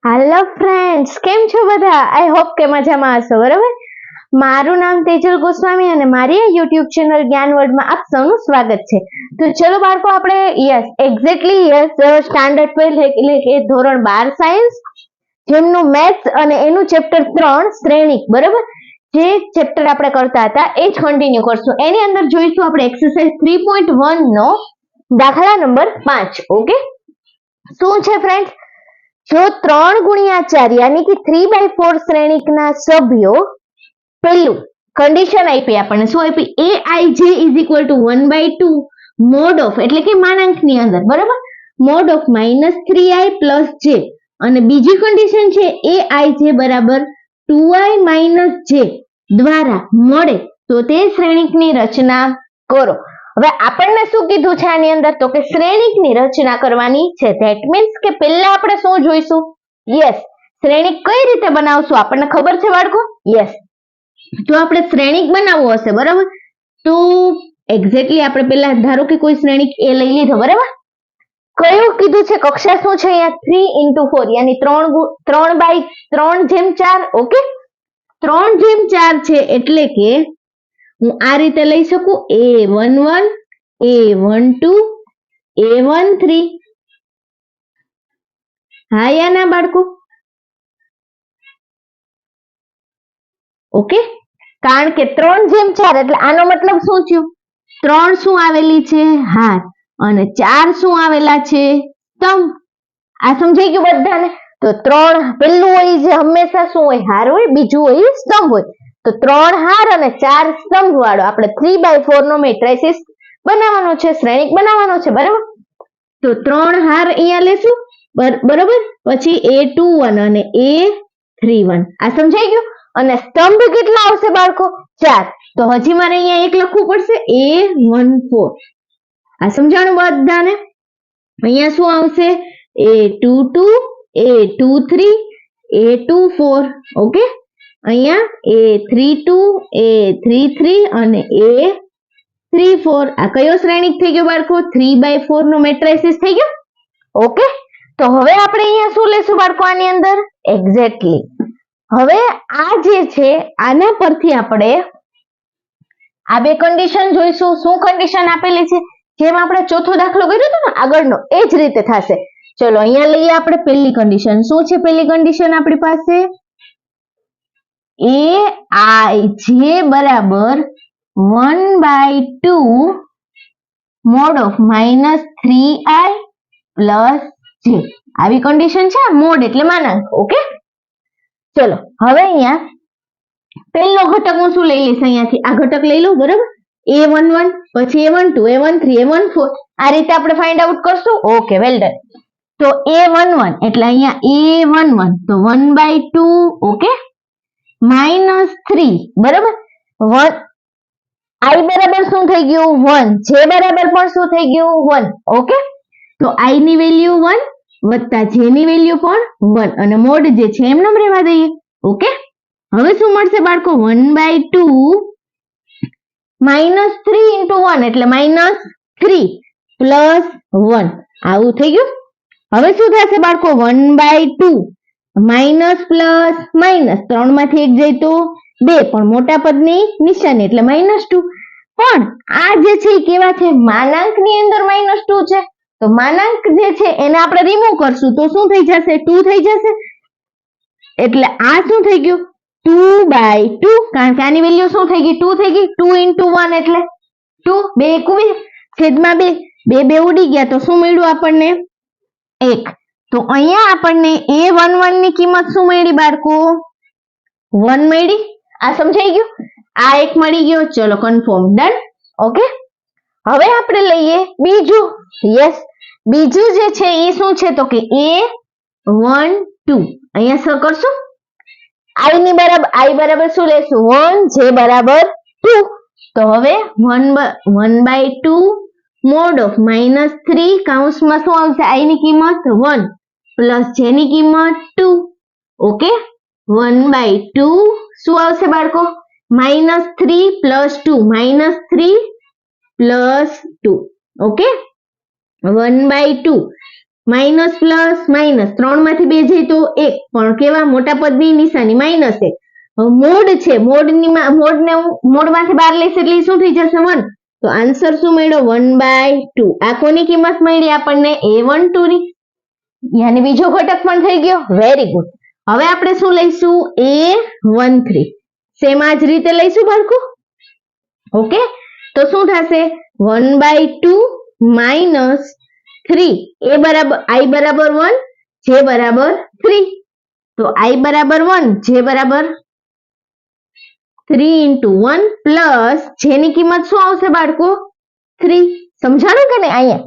Hello friends, કેમ છો બધા? આઈ હોપ કે મજામાં હશો. બરાબર, મારું નામ તેજલ ગોસ્વામી અને મારી યુટ્યુબ ચેનલ જ્ઞાન વર્લ્ડમાં આપ સૌનું સ્વાગત છે. તો ચલો બાળકો, આપણે સ્ટાન્ડર્ડ 12 એટલે કે ધોરણ 12 સાયન્સ, જેમનું મેથ્સ અને એનું ચેપ્ટર 3 શ્રેણિક, બરાબર, જે ચેપ્ટર આપણે કરતા હતા એ જ કન્ટિન્યુ કરશું. એની અંદર જોઈશું આપણે એક્સરસાઇઝ 3.1 નો દાખલા નંબર 5. ઓકે, શું છે ફ્રેન્ડ્સ? જો 3 ગુણ્યા 4 યાની કે 3/4 શ્રેણિકના સભ્યો, પહેલું કન્ડિશન આપી આપણને, શું આપી? aij is equal to 1/2 mode of, એટલે કે માનાંકની અંદર, બરાબર, મોડ ઓફ -3i + j, અને બીજી કન્ડિશન છે aij બરાબર 2i - j દ્વારા મળે તો તે શ્રેણિકની રચના કરો. હવે આપણને શું કીધું છે આની અંદર? તો કે શ્રેણિકની રચના કરવાની છે. ધેટ મીન્સ કે પહેલા આપણે શું જોઈશું? યસ, શ્રેણિક કઈ રીતે બનાવશું આપણને ખબર છે બાળકો? યસ, જો આપણે શ્રેણિક બનાવવું હશે, બરાબર, તો એક્ઝેક્ટલી આપણે પહેલા ધારો કે કોઈ શ્રેણિક એ લઈ લીધો, બરાબર, કયું કીધું છે? કક્ષા શું છે અહીંયા? 3 × 4 યાની 3/3/4. ઓકે, 3/4 છે, એટલે કે હું આ રીતે લઈ શકું, a11 a12 a13. હા યા ના બાળકો? ઓકે, કારણ કે 3/4 એટલે આનો મતલબ શું થયું? 3 શું આવેલી છે? હાર, અને 4 શું આવેલા છે? સ્તંભ. આ સમજાઈ ગયું બધાને? તો 3 પેલું હોય જે હંમેશા શું હોય? હાર હોય, બીજું હોય સ્તંભ હોય. તો 3 હાર અને 4 સ્તંભ વાળો આપણે 3/4 નો મેટ્રિક્સ બનાવવાનો છે, શ્રેણિક બનાવવાનો છે, બરાબર. તો 3 હાર અહીંયા લેશું, બરાબર, પછી a21 અને a31. આ સમજાઈ ગયું? અને સ્તંભ કેટલા આવશે બાળકો? 4. તો હજી મારે અહીંયા એક લખવું પડશે, a14. આ સમજાણું બધાને? અહીંયા શું આવશે? a22 a23 a24. ઓકે, અહીંયા a32 a33 અને a34. આ કયો શ્રેણિક થઈ ગયો બાળકો? 3/4 નો મેટ્રિક્સ થઈ ગયો. ઓકે, તો હવે આપણે અહીંયા શું લેશું બાળકો આની અંદર? એક્ઝેક્ટલી હવે આ જે છે આના પરથી આપણે આ બે કન્ડિશન જોઈશું. શું કન્ડિશન આપેલી છે? જેમ આપણે ચોથો દાખલો કર્યો હતો ને આગળનો, એ જ રીતે થશે. ચલો અહીંયા લઈએ આપણે પહેલી કન્ડિશન. શું છે પહેલી કન્ડિશન આપણી પાસે? aij બરાબર 1/2 મોડ ઓફ -3i + j. આવી કન્ડિશન છે. મોડ એટલે માનાંક. ઓકે, ચલો હવે અહીંયા પહેલો ઘટક હું શું લઈ લઈશ? અહીંયાથી આ ઘટક લઈ લઉં, બરાબર, a11 પછી a12 a13 a14. આ રીતે આપણે ફાઇન્ડ આઉટ કરશું. Okay, well done. તો a11 એટલે અહીંયા a11 તો 1/2, ઓકે, -3, બરાબર, i બરાબર શું થઈ ગયું? 1. j બરાબર પણ શું થઈ ગયું? 1. ઓકે, તો i ની વેલ્યુ 1 વત્તા j ની વેલ્યુ પણ 1, અને મોડ જે છે એમ નામ રહેવા દઈએ. ઓકે, હવે શું મળશે બાળકો? 1/2 -3 × 1 એટલે -3 + 1. આવું થઈ ગયું. હવે શું થશે બાળકો? 1/2 માઇનસ પ્લસ માઇનસ, 3 માંથી 1 જાય તો 2, પણ મોટા પદની નિશાની એટલે -2. પણ આ જે છે એ કેવા છે? માનાંકની અંદર -2 છે. તો માનાંક જે છે એને આપણે રિમૂવ કરશું તો શું થઈ જશે? 2 થઈ જશે. એટલે આ શું થઈ ગયું? 2/2, કારણ કે આની વેલ્યુ શું થઈ ગઈ? 2 થઈ ગઈ. 2 × 1 એટલે 2, 2 × છેદમાં 2, 2 ઉડી ગયા તો શું મળ્યું આપણને? 1. તો અહીંયા આપણને a11 ની કિંમત શું મળી બાળકો? 1 મળી. આ સમજાઈ ગયું? આ એક મળી ગયો. ચલો કન્ફર્મ, ડન. ઓકે, હવે આપણે લઈએ બીજું. યસ, બીજું જે છે એ શું છે? તો કે a12. અહીંયા શું કરશું? i બરાબર શું લેશું? 1, j બરાબર 2. તો હવે 1/2 મોડ ઓફ -3 કૌંસમાં શું આવશે? i ની કિંમત 1 પ્લસ j ની કિંમત 2. ઓકે, 1/2 શું આવશે બાળકો? -3 + 2, -3 + 2. ઓકે, 1/2 માઇનસ પ્લસ માઇનસ 3 માંથી 2 જાય તો 1, પણ કેવા મોટા પદની નિશાની માઇનસ 1. મોડ છે, મોડમાંથી 12 લઈશ એટલે શું થઈ જશે 1. તો આન્સર શું મળ્યો 1/2. આ કોની કિંમત મળી આપણને a12 ની. યાની બીજો ઘટક પણ થઈ ગયો. Very good. હવે આપણે શું લઈશું a13. સેમ આ જ રીતે લઈશું બાળકો. ઓકે, તો શું થશે 1/2 માઇનસ 3. i બરાબર 1, j બરાબર 3. તો i બરાબર 1, j બરાબર 3 into 1 પ્લસ જેની કિંમત શું આવશે બાળકો 3. સમજાણું કે નહીં? અહીંયા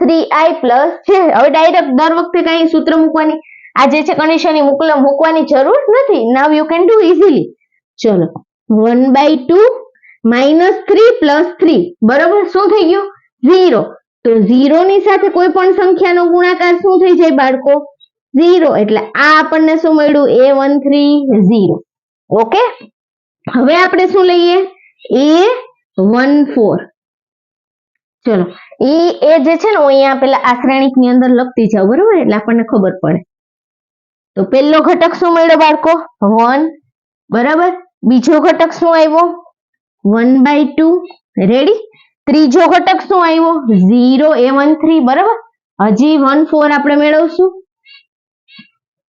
-3i પ્લસ છે. હવે ડાયરેક્ટ દર વખતે કઈ સૂત્ર મૂકવાની આ જે છે કન્ડિશન મૂકવાની જરૂર નથી. નાઉ યુ કેન ડુ ઇઝીલી. ચલો 1/2 -3 પ્લસ 3 બરોબર શું થઈ ગયું 0. તો 0 ની સાથે કોઈ પણ સંખ્યાનો ગુણાકાર શું થઈ જાય બાળકો 0. એટલે આ આપણને શું મળ્યું a13 0. ઓકે, હવે આપણે શું લઈએ a14. ચલો એ જે છે ને અહીંયા પેલા આ શ્રેણિક ની અંદર લખતી જાવ બરોબર, એટલે આપણને ખબર પડે. તો પહેલો ઘટક શું મળ્યો બાળકો 1 બરાબર. બીજો ઘટક શું આવ્યો 1/2. રેડી. ત્રીજો ઘટક શું આવ્યો 0 a13 બરાબર. હજી 14 આપણે મેળવશું.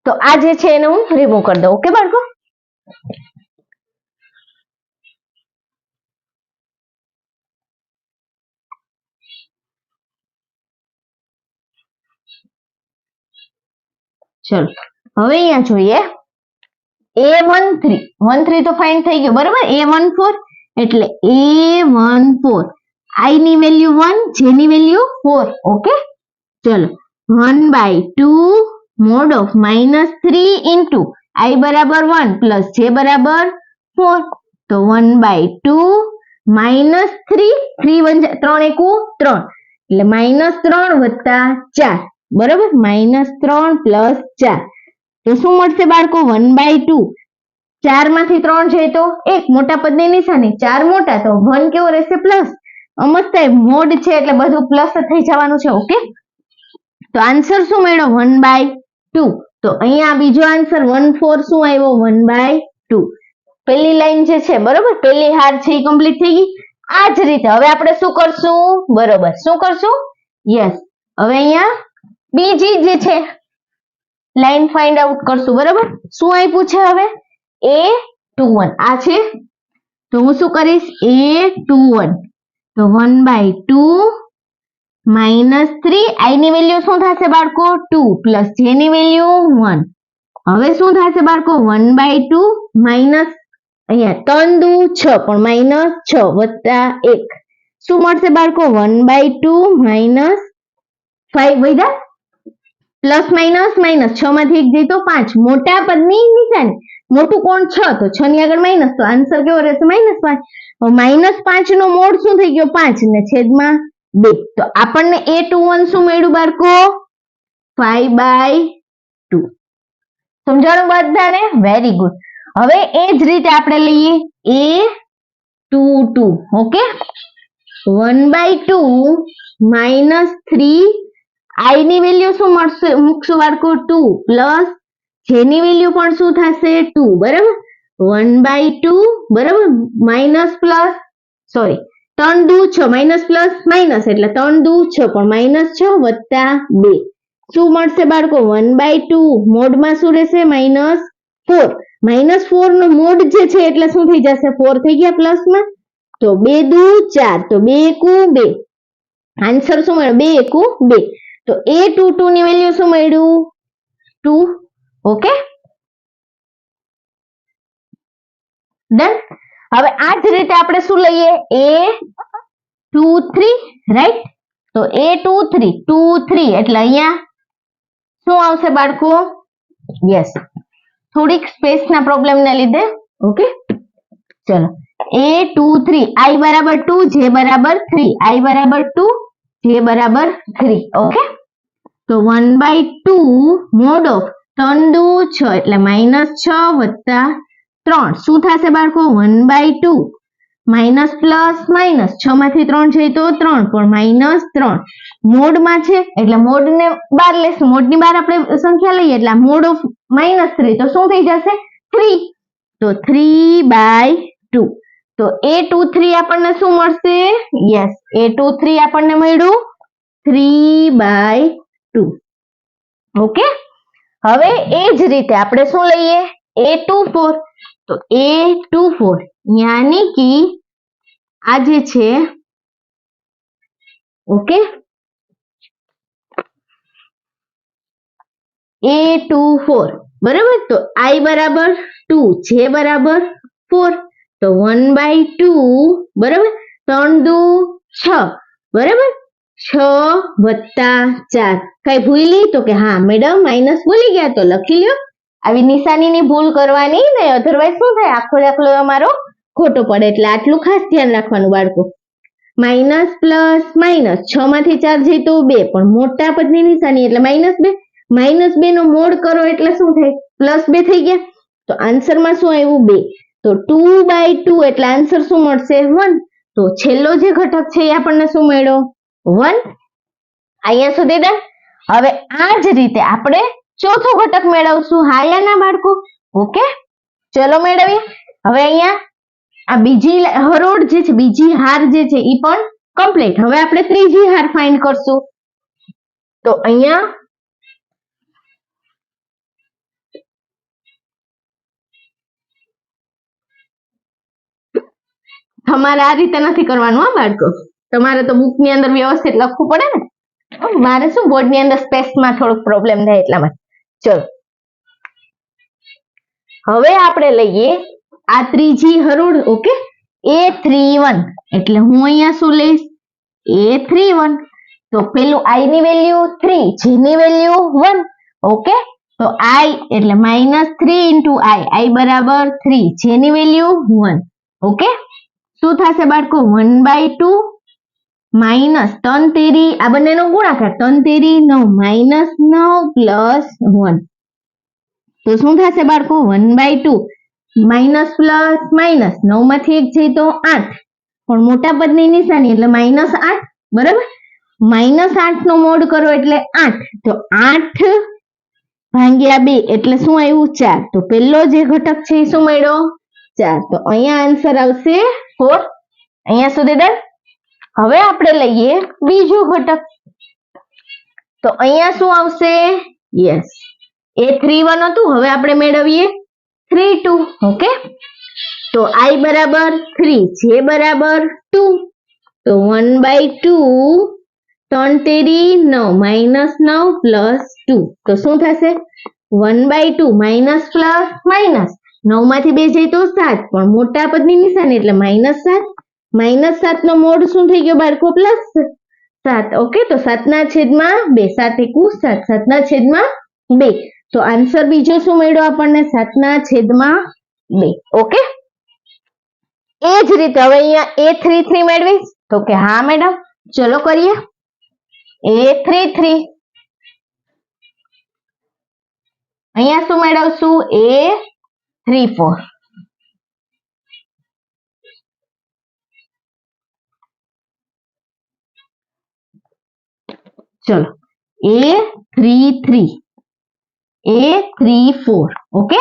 તો આ જે છે એને હું રિમૂવ કરી દઉં. ઓકે બાળકો. ચલો હવે અહીંયા જોઈએ a13 તો ફાઇન્ડ થઈ ગયો બરાબર. a14 એટલે a14 i ની વેલ્યુ 1, j ની વેલ્યુ 4. ઓકે, ચલો 1/2 mod of -3 into i બરાબર 1 પ્લસ j બરાબર 4. તો 1/2 -3 3 1 3 એટલે -3 વત્તા 4 બરાબર. -3 પ્લસ 4 તો શું મળશે બાળકો 1/2. 4 માંથી 3 જાય તો 1, મોટા પદની નિશાની 4 મોટા તો 1 કેવો રહેશે પ્લસ. અમસ્તા મોડ છે એટલે બધું પ્લસ થઈ જવાનું છે. ઓકે, તો આન્સર શું મળ્યો 1/2. તો અહીંયા બીજો આન્સર 14 શું આવ્યો 1/2. પહેલી લાઈન જે છે બરોબર, પહેલી હાર છે એ કમ્પ્લીટ થઈ ગઈ. આ જ રીતે હવે આપણે શું કરશું બરોબર, શું કરશું યસ. હવે અહીંયા બીજી જે છે લાઈન ફાઇન્ડ આઉટ કરશું બરોબર. શું આપ્યું છે હવે a21 આ છે. તો હું શું કરીશ a21 તો 1/2 -3 i ની વેલ્યુ શું થશે બાળકો 2 પ્લસ j ની વેલ્યુ 1. હવે શું થશે બાળકો 1/2 માઇનસ અહીંયા 3 દુ 6 પણ -6 વત્તા 1 શું મળશે બાળકો 1/2 -5 વધ્યા પ્લસ માઇનસ માઇનસ 6 માંથી 1 જાય તો 5, મોટા પદની નિશાની મોટું કોણ 6 તો 6 ની આગળ માઇનસ તો આન્સર કેવો રહેશે -5. -5 નો મોડ શું થઈ ગયો 5 ને છેદમાં 2. તો આપણને a21 શું મળ્યું બાળકો 5/2. સમજાણું બધાને? Very good. હવે એ જ રીતે આપણે લઈએ a22. ઓકે, 1/2 -3 i ની વેલ્યુ શું મળશે મૂકશું બાળકો 2 પ્લસ j ની વેલ્યુ પણ શું થશે 2 બરાબર. 1/2 બરાબર માઇનસ પ્લસ સોરી 3 દુ 6 માઇનસ પ્લસ માઇનસ એટલે 3 દુ 6 પણ -6 વત્તા 2 શું મળશે બાળકો 1/2 મોડમાં શું રહેશે -4. -4 નો મોડ જે છે એટલે શું થઈ જશે 4 થઈ ગયા પ્લસમાં. તો 2 દુ 4 તો 2 એકુ 2. આન્સર શું મળ્યો 2 એકુ 2. તો a22 ની વેલ્યુ શું મળ્યું 2. Okay done. હવે આ જ રીતે આપણે શું લઈએ a23 રાઈટ. તો a23 એટલે અહીંયા શું આવશે બાળકો યસ થોડીક સ્પેસ ના પ્રોબ્લેમ ને લીધે. ઓકે ચલો a23 i બરાબર 2 j બરાબર 3 i બરાબર 2 j બરાબર 3. ઓકે તો 1/2 મોડ ઓફ 3 દુ 6 એટલે -6 વત્તા 3 શું થશે બાળકો 1/2 માઇનસ પ્લસ માઇનસ 6 માંથી 3 જાય તો 3 પણ -3 મોડમાં છે એટલે મોડને બહાર લેશું. મોડની બહાર આપણે સંખ્યા લઈએ એટલે મોડ ઓફ -3 તો શું થઈ જશે 3. તો 3/2. તો A23 આપણને શું મળશે? યસ, A23 આપણને મળ્યું 3/2. ઓકે, હવે એ જ રીતે આપણે શું લઈએ A24. તો A24 યાની કે આ જે છે ઓકે A24 બરાબર. તો I બરાબર 2, J બરાબર 4. તો 1/2 બરાબર. 3 દુ 6 બરાબર. 6 + 4 કઈ ભૂલી? તો કે હા મેડમ માઇનસ ભૂલી ગયા, તો લખી લ્યો. આવી નિશાનીની ભૂલ કરવાની નહીં, અધરવાઇઝ શું થાય આખો દાખલો અમારો ખોટો પડે. એટલે આટલું ખાસ ધ્યાન રાખવાનું બાળકો. માઇનસ પ્લસ માઇનસ 6 માંથી 4 જાય તો 2 પણ મોટા પદની નિશાની એટલે -2. -2 નો મોડ કરો એટલે શું થાય +2 થઈ ગયા. તો આન્સરમાં શું આવ્યું 2. તો 2/2 એટલે આન્સર શું મળશે 1. તો છેલ્લો જે ઘટક છે એ આપણને શું મળ્યો 1. અહીંયા સુધી ડન. હવે આ જ રીતે આપણે ચોથો ઘટક મેળવશું. હા યા ના બાળકો? ઓકે, ચલો મેળવીએ. હવે અહીંયા આ બીજી હરોળ જે છે, બીજી હાર જે છે એ પણ કમ્પ્લીટ. હવે આપણે ત્રીજી હાર ફાઇન્ડ કરશું. તો અહીંયા તમારે આ રીતે નથી કરવાનું હા બાળકો, તમારે તો બુક ની અંદર વ્યવસ્થિત લખવું પડે ને. મારે શું બોર્ડ ની અંદર સ્પેસમાં થોડોક પ્રોબ્લેમ થાય એટલા માટે. ચલો હવે આપણે લઈએ આ ત્રીજી હરોળ. ઓકે, A31 એટલે હું અહીંયા શું લઈશ A31. તો પેલું I ની વેલ્યુ 3, J ની વેલ્યુ 1. ઓકે, તો I એટલે -3 × I બરાબર 3, J ની વેલ્યુ 1. ઓકે, શું થશે બાળકો 1/2 માઇનસ 3 તેરી આ બંનેનો ગુણાકાર 3 તેરી 9 -9 + 1. તો શું થશે બાળકો 1/2 માઇનસ પ્લસ માઇનસ 9 માંથી 1 જાય તો 8 પણ મોટા પદની નિશાની એટલે -8 બરાબર. -8 નો મોડ કરો એટલે 8. તો 8/2 એટલે શું આવ્યું 4. તો પેલો જે ઘટક છે એ શું મળ્યો 4. તો અહીંયા આન્સર આવશે 4. અહીંયા સુધી ડન. હવે આપણે લઈએ બીજો ઘટક. તો અહીંયા શું આવશે? યસ, A31 હતું, હવે આપણે મેળવીએ 32. ઓકે, તો I બરાબર 3, J બરાબર 2. તો 1/2 3 તેરી 9 -9 + 2. તો શું થશે 1/2 માઇનસ પ્લસ માઇનસ 9 માંથી 2 જાય તો 7 પણ મોટા પદની નિશાની એટલે -7. -7 નો મોડ શું થઈ ગયો બાળકો +7. ઓકે, તો 7/2 7 × 7 7/2. તો આન્સર બીજો શું મળ્યો આપણને 7/2. ઓકે, એ જ રીતે હવે અહીંયા A33 મેળવીશ. તો કે હા મેડમ, ચલો કરીએ. A33 અહીંયા શું મેળવશું A34. ચલો A34. ઓકે,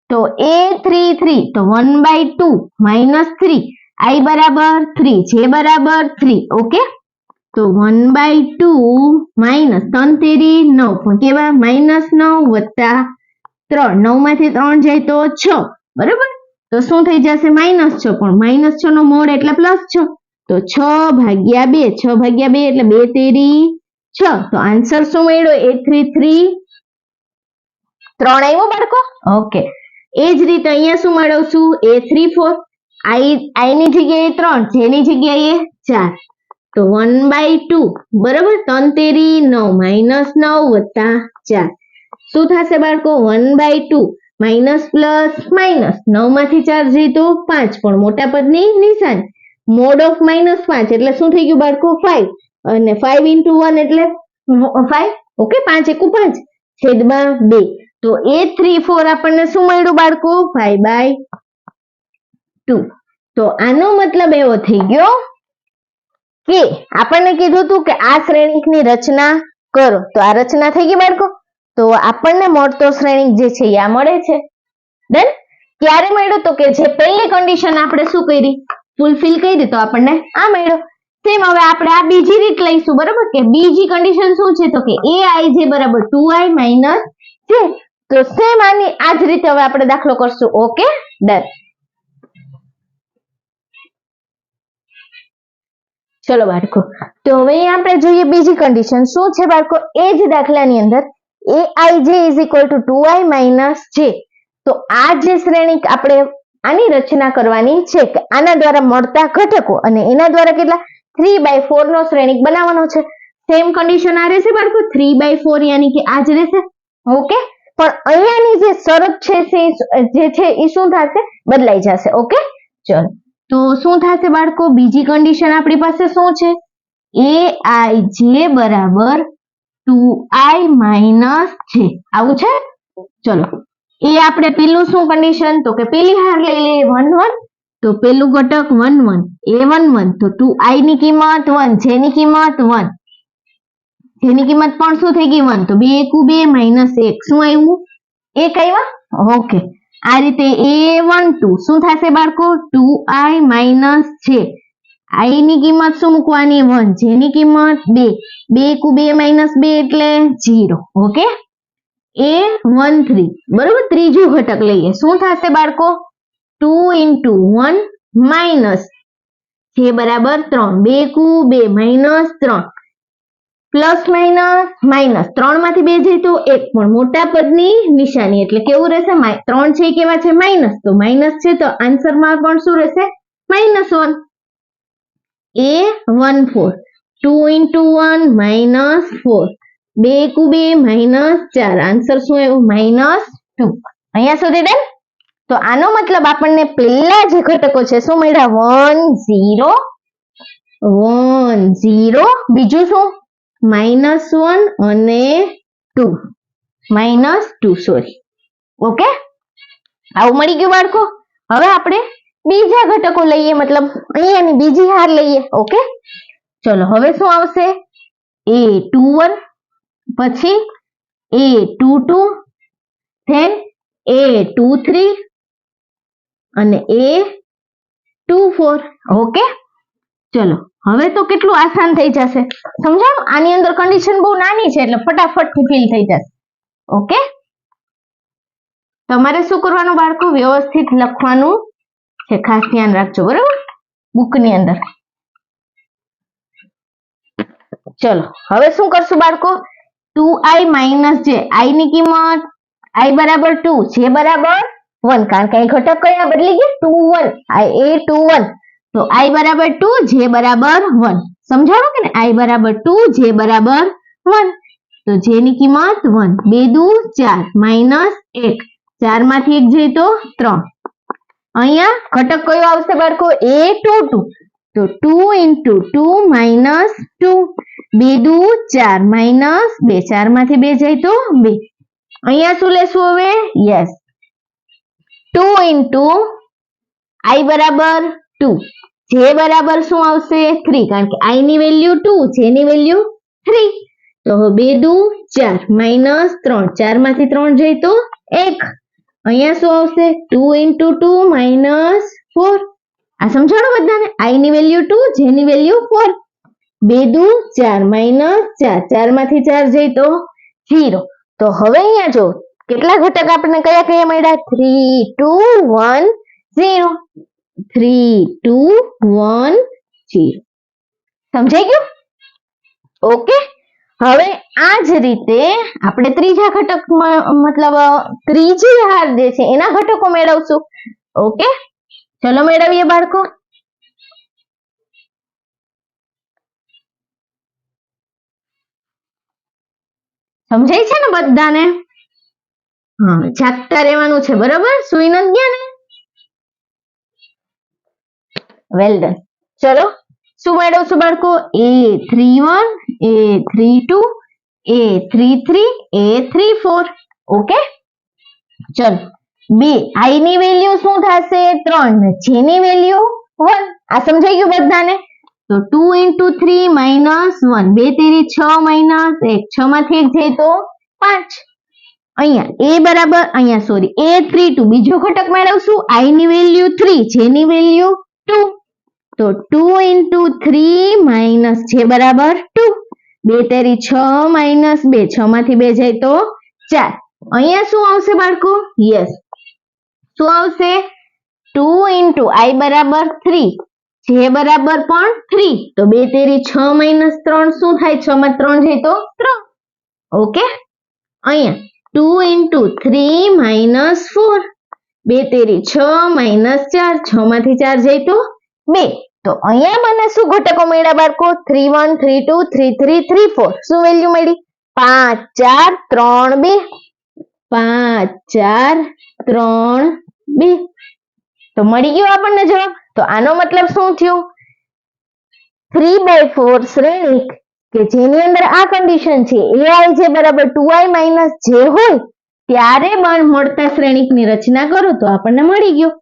તો A33 તો 1/2 -3 I બરાબર 3, J બરાબર 3. ઓકે, તો 1/2 માઇનસ 3 તેરી 9 પણ કેવા -9 + 3 9 માંથી 3 જાય તો 6 બરાબર. તો શું થઈ જશે -6 પણ -6 નો મોડ એટલે +6. તો 6/2 6/2 એટલે 2 તેરી 6. તો આન્સર શું મળ્યો A33 3 આવ્યો બાળકો. ઓકે, એ જ રીતે અહીંયા શું મેળવશું A34. I ની જગ્યાએ 3, J ની જગ્યાએ 4. તો 1/2 બરાબર 3 તેરી 9 -9 + 4. શું થશે બાળકો 1/2 માઇનસ પ્લસ માઇનસ 9 માંથી 4 જાય તો 5 પણ મોટા પદની નિશાની મોડ ઓફ -5 એટલે શું થઈ ગયું બાળકો 5 અને 5 × 1 એટલે 5. ઓકે, 5 × 5 / 2. તો A34 આપણને શું મળ્યું બાળકો 5/2. તો આનો મતલબ એવો થઈ ગયો કે આપણને કીધું હતું કે આ શ્રેણિકની રચના કરો, તો આ રચના થઈ ગઈ બાળકો. તો આપણને મળતો શ્રેણિક જે છે આ મળે છે. ડન. ક્યારે મળ્યો? તો કે જે પહેલી કન્ડિશન આપણે શું કરી, ફૂલફિલ કરી, તો આપણને આ મળ્યો. સેમ હવે આપણે આ બીજી રીત લઈશું, બરાબર? કે બીજી કન્ડિશન શું છે? તો કે aij બરાબર 2i માઇનસ j. તો સેમ આની આ જ રીતે હવે આપણે દાખલો કરશું. Okay, done. ચલો બાળકો, તો હવે આપણે જોઈએ બીજી કન્ડિશન શું છે બાળકો. એ જ દાખલાની અંદર aij is equal to 2i minus j. તો આ જે શ્રેણિક આપણે આની રચના કરવાની છે કે આના દ્વારા મળતા ઘટકો અને એના દ્વારા કેટલા 3/4 નો શ્રેણિક બનાવવાનો છે. સેમ કન્ડિશન આ રહેશે બાળકો, 3/4 યાની કે આ જ રહેશે. ઓકે, પણ અહીંયાની જે શરત છે જે છે એ શું થશે? બદલાઈ જશે. ઓકે, ચલો તો શું થશે બાળકો? બીજી કન્ડિશન આપણી પાસે શું છે? aij બરાબર 2i માઇનસ j. આવું છે. ચલો એ આપણે પેલું શું કન્ડિશન? તો કે પેલી હાર લઈ લઈએ 1 1. તો પેલું ઘટક 1 1 a 1 1, તો 2i ની કિંમત 1, j ની કિંમત 1, j ની કિંમત પણ શું થઈ ગઈ 1. તો 2 એકુ 2 માઇનસ 1 શું આવ્યું? 1 આવ્યા. ઓકે, આ રીતે a12 શું થશે બાળકો? 2i minus j. i ની કિંમત શું મૂકવાની? 1, j ની કિંમત 2, 2 એકુ 2 માઇનસ 2 એટલે 0. ઓકે, a13 બરોબર. ત્રીજું ઘટક લઈએ, શું થશે બાળકો? 2 into 1 માઇનસ j બરાબર 3, 2 એકુ 2 માઇનસ 3, પ્લસ માઇનસ માઇનસ 3 માંથી 2 જાય તો 1, પણ મોટા પદની નિશાની એટલે કેવું રહેશે? 3 છે કેવા છે? માઇનસ, તો માઇનસ છે તો આન્સરમાં પણ શું રહેશે? -1. a14 2 into 1 minus 4, 2 એકુ 2 minus 4, answer શું આવ્યું? -2. અહીંયા સુધી ડન. તો આનો મતલબ આપણને પહેલા જે ઘટકો છે શું મળ્યા? 1 0 1 0, બીજું શું? -1 અને 2 -2, સોરી. ઓકે, આવું મળી ગયું બાળકો. હવે આપણે બીજા ઘટકો લઈએ, મતલબ અહીંયાની બીજી હાર લઈએ. ઓકે, ચલો હવે શું આવશે? a21, પછી a22, then a23 અને a24. ઓકે, ચલો હવે તો કેટલું આસાન થઈ જશે, સમજાણું? આની અંદર કન્ડિશન બહુ નાની છે એટલે ફટાફટથી ફિલ થઈ જશે. ઓકે, તમારે શું કરવાનું બાળકો? વ્યવસ્થિત લખવાનું છે, ખાસ ધ્યાન રાખજો, બરાબર? બુકની અંદર. ચલો હવે શું કરશું બાળકો? 2i minus j. i ની કિંમત i બરાબર 2, j બરાબર 1, કારણ કે અહીં ઘટક કયા બદલી ગયા? 2 1, a21. તો i બરાબર 2, j બરાબર 1. સમજાણું કે ને? i બરાબર 2, j બરાબર 1. તો j ની કિંમત 1, 2 દુ 4 માઇનસ 1, 4 માંથી 1 જાય તો 3. અહીંયા ઘટક કયો આવશે બાળકો? a22. તો 2 into 2 minus 2, 2 દુ 4 માઇનસ 2, 4 માંથી 2 જાય તો 2. અહીંયા શું લેશું હવે? યસ, 2 into i બરાબર 2, j બરાબર શું આવશે? 3, કારણ કે i ની વેલ્યુ 2, j ની વેલ્યુ 3. તો 2 દુ 4 માઇનસ 3, 4 માંથી 3 જાય તો 1. અહીંયા શું આવશે? 2 into 2 minus 4. આ સમજાણો બધાને? i ની વેલ્યુ 2, j ની વેલ્યુ 4. 2 દુ 4 માઇનસ 4, 4 માંથી 4 જાય તો 0. તો હવે અહીંયા જો કેટલા ઘટક આપણને કયા કયા મળ્યા? 3 2 1 0, 3 2 1 0. સમજાઈ ગયું? ઓકે, હવે આ જ રીતે આપણે ત્રીજા ઘટક મતલબ ત્રીજી હાર જે છે એના ઘટકો મેળવશું. ઓકે, ચલો મેળવીએ બાળકો. સમજાય છે ને બધાને? હા, જાગતા રહેવાનું છે, બરાબર? સુઈ નથી ગયા ને? Well done. ચલો શું મેળવશું બાળકો? a31, a32, a33, a34. Okay, ચલો i ની વેલ્યુ શું થશે? 3, j ની વેલ્યુ 1. આ સમજાઈ ગયું બધાને? તો 2 into 3 minus 1. 2 તેરી 6 minus 1. 6 માંથી 1 જાય તો 5. અહીંયા a બરાબર અહીંયા સોરી a32 બીજો ઘટક મેળવશું. i ની વેલ્યુ 3, j ની વેલ્યુ 2. તો 2 into 3 minus j બરાબર 2. 2 તેરી 6 minus 2. 6 માંથી 2 જાય તો 4. અહીંયા શું આવશે બાળકો? યસ, શું આવશે? 2 into i બરાબર 3, j બરાબર પણ 3. તો 2 તેરી 6 minus 3 શું થાય? 6 માં 3 જાય તો 3. ઓકે, અહીંયા 2 into 3 minus 4. 2 તેરી 6 minus 4. 6 માંથી 4 જાય તો 2. તો અહીંયા મને શું ઘટકો મળ્યા બાળકો? 3 1 3 2 3 3 3 4. શું વેલ્યુ મળી? 5 4 3 2. 5 4 3 2. તો મળી ગયો આપણને જવાબ. તો આનો મતલબ શું થયું? 3/4 શ્રેણિક કે જેની અંદર આ કન્ડિશન છે aij બરાબર 2i minus j હોય ત્યારે મળતા શ્રેણિકની રચના કરો તો આપણને મળી ગયું.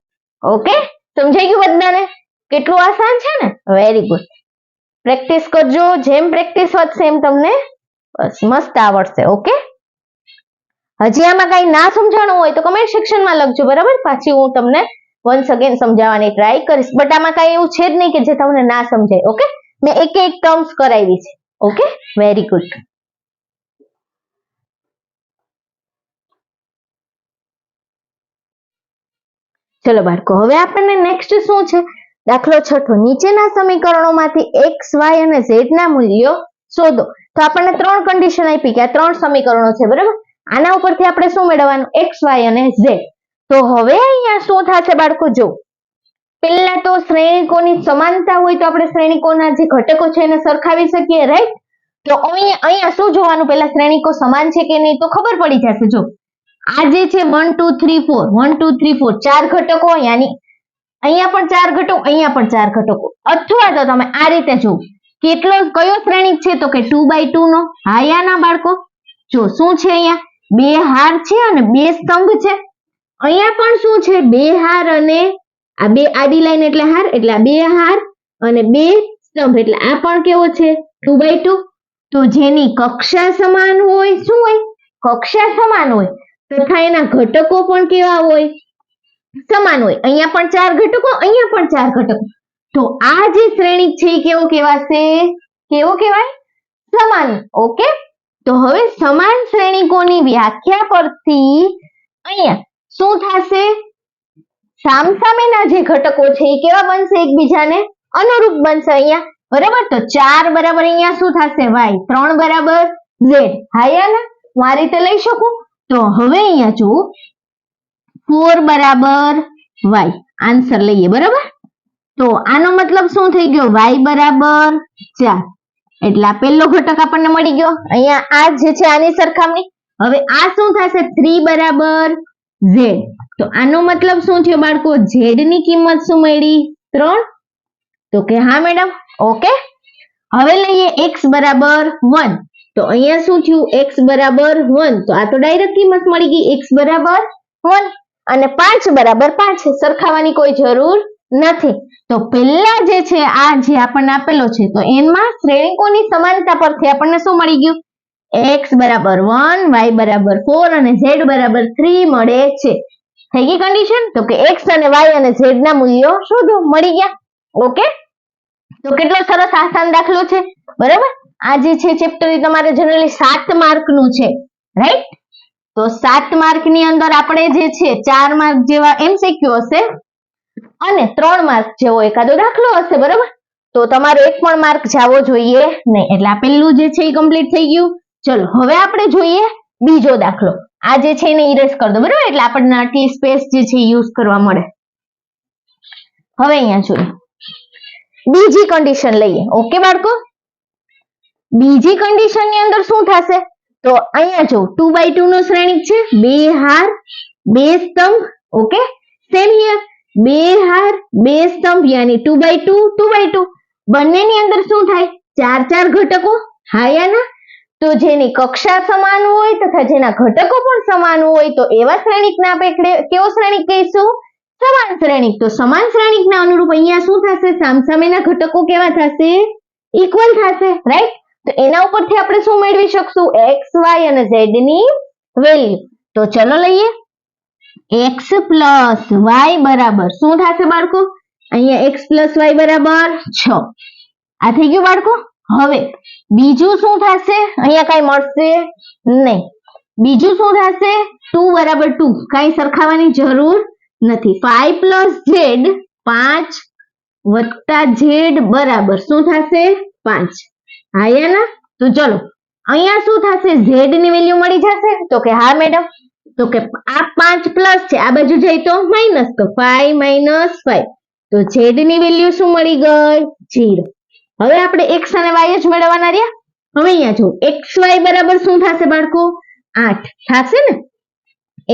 ઓકે, સમજાઈ ગયું બધાને? કેટલું આસાન છે ને? Very good. પ્રેક્ટિસ કરજો, જેમ પ્રેક્ટિસ વધશે એમ તમને બસ મસ્ત આવડશે. ઓકે, હજી આમાં કઈ ના સમજાણું હોય તો કમેન્ટ સેક્શનમાં લખજો, બરાબર? પાછી હું તમને વન્સ અગેન સમજાવવાની ટ્રાય કરીશ, બટ આમાં કઈ એવું છે જ નહીં કે જે તમને ના સમજાય. ઓકે, મેં એક ટર્મ્સ કરાવી છે. Okay, very good. ચલો બાળકો, હવે આપણને નેક્સ્ટ શું છે? દાખલો 6. નીચેના સમીકરણોમાંથી x, y અને z ના મૂલ્યો શોધો. તો આપણને 3 કન્ડિશન આપી કે આ 3 સમીકરણો છે, બરાબર? આના ઉપરથી આપણે શું મેળવવાનું? x, y અને z. તો હવે અહીંયા શું થશે બાળકો? જો પહેલા તો શ્રેણિકોની સમાનતા હોય તો આપણે શ્રેણિકોના જે ઘટકો છે એને સરખાવી શકીએ, રાઈટ? તો અહીંયા શું જોવાનું? પહેલા શ્રેણિકો સમાન છે કે નહીં તો ખબર પડી જશે. જો આ જે છે 1 2 3 4 1 2 3 4 ચાર ઘટકો, યાની અહીંયા પણ 4 ઘટકો, અહીંયા પણ 4 ઘટકો. અથવા તો તમે આ રીતે જો કયો શ્રેણિક છે તો કે 2/2 નો. હા યા ના બાળકો? જો શું છે? અહીંયા 2 હાર છે અને 2 સ્તંભ છે. અહીંયા પણ શું છે? 2 હાર અને આ 2 આડી લાઈન એટલે હાર, એટલે આ 2 હાર અને 2 સ્તંભ, એટલે આ પણ કેવો છે? 2/2. તો જેની કક્ષા સમાન હોય, શું હોય? કક્ષા સમાન હોય તથા એના ઘટકો પણ કેવા હોય? સમાન હોય. અહીંયા પણ 4 ઘટકો, અહીંયા પણ 4 ઘટકો. તો આ જે શ્રેણિક છે એ કેવો કહેવાશે? કેવો કહેવાય? સમાન. ઓકે, તો હવે સમાન શ્રેણિકોની વ્યાખ્યા પરથી અહીંયા શું થશે? સામસામેના જે ઘટકો છે એ કેવા બનશે? એકબીજાને અનુરૂપ બનશે અહીંયા, બરાબર? તો 4 બરાબર અહીંયા શું થશે? y. 3 બરાબર z. હા ને? હું આ રીતે લઈ શકું. તો હવે અહીંયા જો 4 બરાબર y આન્સર લઈએ, બરાબર? તો આનો મતલબ શું થઈ ગયો? y બરાબર 4. એટલે આ પહેલો ઘટક આપણને મળી ગયો. અહીંયા આ જે છે આની સરખામણી. હવે આ શું થશે? 3 બરાબર z. તો આનો મતલબ શું થયો બાળકો? z ની કિંમત શું મળી? 3. તો કે હા મેડમ. ઓકે, હવે લઈએ x બરાબર 1. તો અહીંયા શું થયું? x બરાબર 1. તો આ તો ડાયરેક્ટ કિંમત મળી ગઈ, x બરાબર 1. અને 5 બરાબર 5. સરખાવવાની કોઈ જરૂર નથી. તો પહેલા જે છે આ જે આપણને આપેલો છે તો એમાં શ્રેણિકોની સમાનતા પરથી આપણને શું મળી ગયું? x બરાબર 1, y બરાબર 4 અને z બરાબર 3 મળે છે. થઈ ગઈ કન્ડિશન? તો કે x અને y અને z ના મૂલ્યો શોધો. મળી ગયા. ઓકે, તો કેટલો સરસ આસાન દાખલો છે, બરાબર? આ જે છે ચેપ્ટર તમારે જનરલી 7 માર્કનું છે, રાઈટ? તો 7 માર્કની અંદર આપણે જે છે 4 માર્ક જેવા MCQ હશે અને 3 માર્ક જેવો એકાદો દાખલો હશે, બરાબર? તો તમારો એક પણ માર્ક જાવો જોઈએ નહીં. એટલે આ પહેલું જે છે એ કમ્પ્લીટ થઈ ગયું. ચલો હવે આપણે જોઈએ બીજો દાખલો. આ જે છે એને ઇરેઝ કરી દો, બરાબર? એટલે આપણને આટલી સ્પેસ જે છે યુઝ કરવા મળે. હવે અહીંયા જોઈએ બીજી કન્ડિશન લઈએ. ઓકે બાળકો, બીજી કન્ડિશન ની અંદર શું થશે? તો અહીંયા જો 2/2 નો શ્રેણિક છે, 2 હાર 2 સ્તંભ. ઓકે, સેમ હિયર 2 હાર 2 સ્તંભ યાની 2/2 2/2. બંનેની અંદર શું થાય? 4 ઘટકો. હા યા ના? તો જેની કક્ષા સમાન હોય તથા જેના ઘટકો પણ સમાન હોય તો એવા શ્રેણિકને આપણે કેવો શ્રેણિક કહીશું? સમાન શ્રેણિક. તો સમાન શ્રેણિકના અનુરૂપ અહીંયા શું થશે? સામસામેના ઘટકો કેવા થશે? ઇક્વલ થશે, રાઈટ? તો એના ઉપરથી આપણે શું મેળવી શકશું? એક્સ, વાય અને ઝેડ ની વેલ્યુ. તો ચલો લઈએ. એક્સ પ્લસ વાય બરાબર શું થશે બાળકો? અહીંયા એક્સ પ્લસ વાય બરાબર 6. આ થઈ ગયું બાળકો. હવે બીજું શું થશે? અહીંયા કઈ મળશે નહીં. બીજું શું થશે? 2 બરાબર 2. કઈ સરખાવાની જરૂર નથી. 5 પ્લસ ઝેડ 5 વત્તા ઝેડ બરાબર શું થશે? 5. હા ના? તો ચલો અહીંયા શું થશે? ઝેડ ની વેલ્યુ મળી જશે. તો કે હા મેડમ. તો કે આ 5 પ્લસ છે, આ બાજુ જાય તો માઇનસ. તો 5 માઇનસ 5. તો ઝેડ ની વેલ્યુ શું મળી ગઈ? 0. હવે આપણે એક્સ અને વાય જ મેળવવાના રહ્યા. હવે અહીંયા જો એક્સ વાય બરાબર શું થશે બાળકો? 8 થશે ને?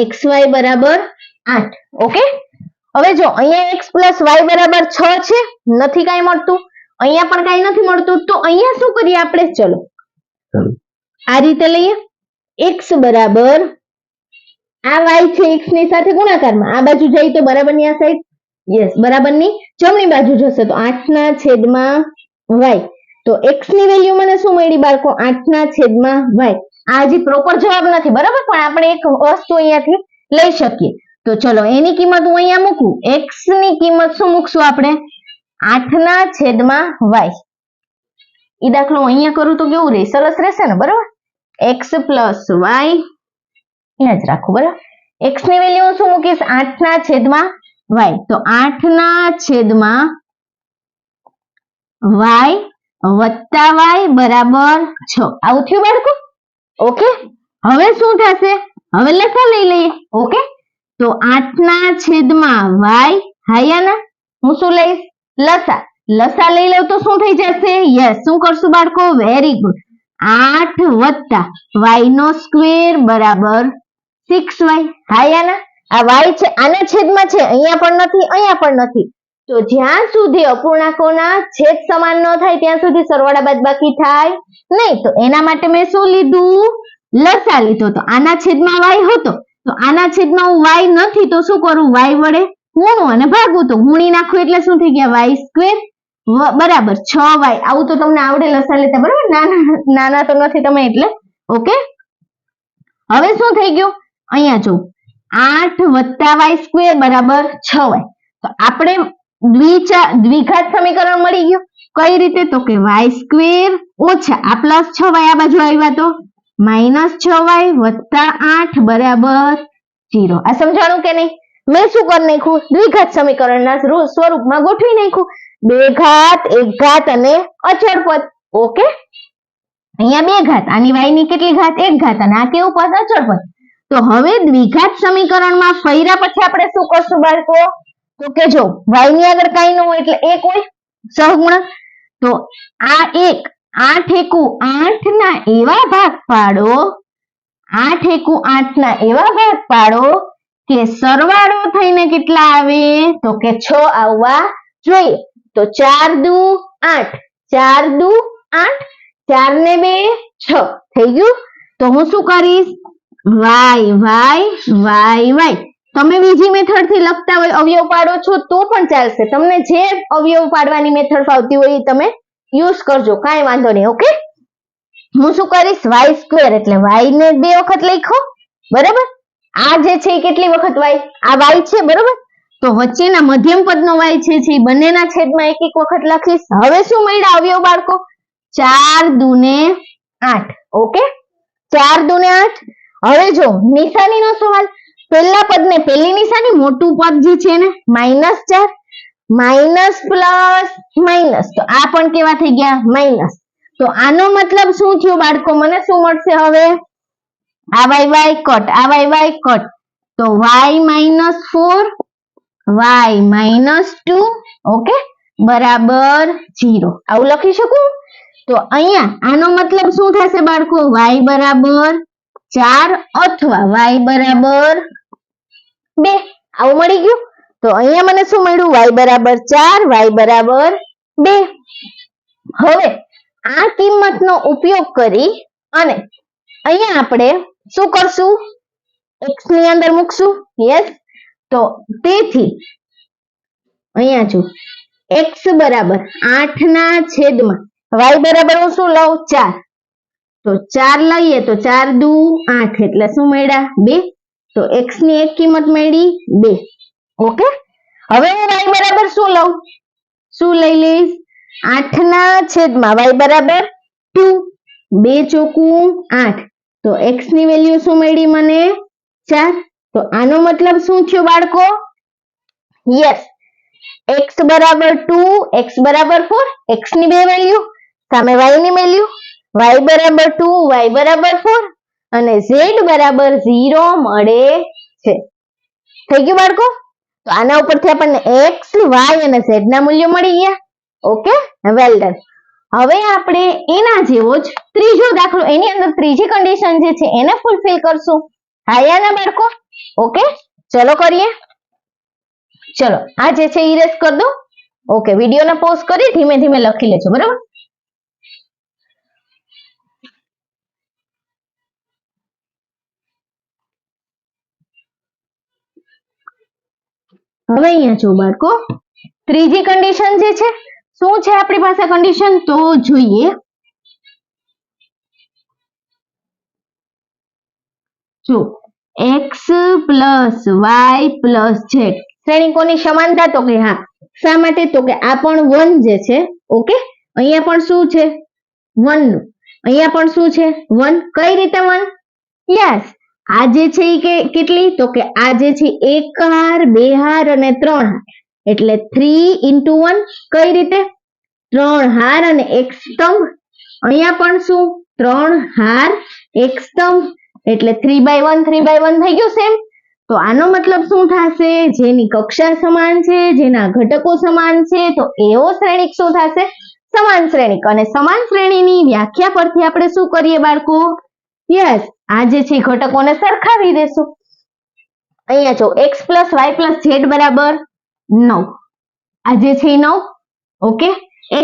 એક્સ વાય બરાબર 8. ઓકે. હવે જો અહીંયા એક્સ પ્લસ વાય બરાબર 6 છે, નથી કઈ મળતું. અહીંયા પણ કઈ નથી મળતું. તો અહીંયા શું કરીએ આપણે? ચલો આ રીતે લઈએ. એક્સ બરાબર આ વાય છે, એક્સ ની સાથે ગુણાકારમાં. આ બાજુ જાય તો બરાબરની આ સાઈડ, યસ બરાબરની જમણી બાજુ જશે. તો 8/y. તો એક્સ ની વેલ્યુ મને શું મળી બાળકો? 8/y. આ હજી પ્રોપર જવાબ નથી બરાબર, પણ આપણે એક વસ્તુ અહીંયાથી લઈ શકીએ. તો ચલો એની કિંમત હું અહીંયા મૂકું. એક્સ ની કિંમત શું મૂકશું આપણે? 8/y. એ દાખલો અહીંયા કરું તો કેવું રહે? સરસ રહેશે ને? બરાબર. એક્સ પ્લસ વાય અહીંયા જ રાખું. બરાબર. એક્સ ની વેલ્યુ શું મૂકીશ? 8/y. તો 8/y વત્તા વાય બરાબર 6. આવું થયું બાળકો? ઓકે. હવે શું થશે? હવે લસા લઈ લઈએ. ઓકે. તો 8/y હાયાના હું શું લઈશ? લસા. લસા લઈ લઉં તો શું થઈ જશે? યસ. શું કરશું બાળકો? Very good. 8 વત્તા y નો સ્ક્વેર બરાબર 6y. હાયાના આ y છે, આના છેદમાં છે, અહીંયા પણ નથી, અહીંયા પણ નથી. તો જ્યાં સુધી અપૂર્ણાંકોના છેદ સમાન ન થાય ત્યાં સુધી સરવાળા બાદબાકી થાય નહીં. તો એના માટે મેં શું લીધું? લસા લીધો. તો આના છેદમાં y હતો, તો આના છેદમાં y નથી, તો શું કરું? y વડે ગુણું અને ભાગું. તો ગુણી નાખું એટલે શું થઈ ગયા? y સ્ક્વેર બરાબર 6y. આવું તો તમને આવડે લસા લેતા બરાબર. નાના તો નથી તમે એટલે. ઓકે. હવે શું થઈ ગયું? અહીંયા જો 8 વત્તા y સ્ક્વેર બરાબર 6y. તો આપણે દ્વિઘાત સમીકરણ મળી ગયું. કઈ રીતે? તો કે y સ્ક્વેર ઓછા આ પ્લસ 6y આ બાજુ આવ્યા તો માઇનસ 6y વત્તા 8 બરાબર 0. આ સમજાણું કે નહીં? મેં શું કરી નાખ્યું? દ્વિઘાત સમીકરણના સ્વરૂપમાં ગોઠવી નાખ્યું. 2 ઘાત, 1 ઘાત અને અચળ પદ. ઓકે. અહીંયા 2 ઘાત, આની y ની કેટલી ઘાત? 1 ઘાત, અને આ કેવું પદ? અચળ પદ. તો હવે દ્વિઘાત સમીકરણમાં ફર્યા પછી આપણે શું કરશું બાળકો? તો કે જો y ની આગળ કઈ ન હોય એટલે 1 હોય સહગુણક. તો આ 1 8 એકુ 8 ના એવા ભાગ પાડો, 8 એકુ 8 ના એવા ભાગ પાડો કે સરવાળો થઈને કેટલા આવે? તો કે 6 આવવા જોઈએ. તો 4 દુ 8, 4 દુ 8, 4 ને 2 6 થઈ ગયું. તો હું શું કરીશ? y. તમે બીજી મેથડ થી લખતા હોય, અવયવ પાડો છો તો પણ ચાલશે. તમને જે અવયવ પાડવાની મેથડ ફાવતી હોય એ તમે યુઝ કરજો, કાંઈ વાંધો નહીં. ઓકે. હું શું કરીશ? y સ્ક્વેર એટલે y ને 2 વખત લખો બરાબર. આ જે છે એ કેટલી વખત y? આ y છે બરાબર. તો વચ્ચેના મધ્યમ પદનો y છે એ બંનેના છેદમાં એક એક વખત લખીશ. હવે શું મળ્યા અવયવ બાળકો? 4 દુને 8. ઓકે. 4 દુને 8. હવે જો નિશાનીનો સવાલ. પહેલા પદને પહેલી નિશાની, મોટું પદ જે છે ને -4, માઇનસ પ્લસ માઇનસ. તો આ પણ કેવા થઈ ગયા? માઇનસ. તો આનો મતલબ શું થયું બાળકો? મને શું મળશે હવે? આ y કટ, આ y કટ. તો y -4, y -2 ઓકે બરાબર 0. આવું લખી શકું? તો અહીંયા આનો મતલબ શું થશે બાળકો? y બરાબર 4 અથવા y બરાબર 2. આવું મળી ગયું. તો અહીંયા મને શું મળ્યું? y બરાબર 4, y બરાબર 2. હવે આ કિંમતનો ઉપયોગ કરી અને અહીંયા આપણે શું કરશું? x ની અંદર મૂકશું. યસ. તો તેથી અહીંયા જો x બરાબર 8 ના છેદમાં y બરાબર હું શું લઉં 4, તો 4 લઈએ તો 4 દુ 8 એટલે શું મળ્યા 2, તો x ની એક કિંમત મળી 2. ઓકે, હવે હું y બરાબર શું લઈ લઈશ 8 ના છેદમાં y બરાબર 2, 2 ચોકું 8, તો x ની વેલ્યુ શું મળી મને 4. તો આનો મતલબ શું થયો બાળકો? યસ, x બરાબર 2, x બરાબર 4, x ની બે વેલ્યુ સામે y ની વેલ્યુ, y બરાબર 2, y બરાબર 4 અને z બરાબર 0 મળે છે. થઈ ગયું બાળકો? તો આના ઉપરથી આપણને x, y અને z ના મૂલ્યો મળી ગયા. Okay, well done. હવે આપણે એના જેવો જ ત્રીજો દાખલો, એની અંદર ત્રીજી કન્ડિશન જે છે એને ફૂલફિલ કરશું. હા યા ના બાળકો? ઓકે, ચલો કરીએ. ચલો આ જે છે ઇરેઝ કરી દો. ઓકે, વિડીયોને પોઝ કરી ધીમે ધીમે લખી લેજો, બરાબર? હવે અહીંયા જો બાળકો ત્રીજી કન્ડિશન જે છે, શું છે આપણી પાસે કન્ડિશન તો જોઈએ. જો x plus y plus z શ્રેણીકોની સમાનતા, તો કે હા. શા માટે? તો કે આ પણ 1 જે છે. ઓકે, અહીંયા પણ શું છે 1 નું, અહીંયા પણ શું છે 1. કઈ રીતે 1? યસ, આ જે છે એ કેટલી? તો કે આ જે છે 1 હાર 2 હાર અને 3 હાર એટલે 3 into 1. કઈ રીતે? 3 હાર અને 1 સ્તંભ. અહીંયા પણ શું 3 હાર 1 સ્તંભ એટલે 3/1 3/1 થઈ ગયું સેમ. તો આનો મતલબ શું થશે? જેની કક્ષા સમાન છે, જેના ઘટકો સમાન છે, તો એવો શ્રેણિક શું થશે? સમાન શ્રેણિક. અને સમાન શ્રેણીની વ્યાખ્યા પરથી આપણે શું કરીએ બાળકો? યસ, આ જે છે ઘટકોને સરખાવી દેશું. અહીંયા જો x plus y plus z બરાબર 9, આ જે છે 9. ઓકે,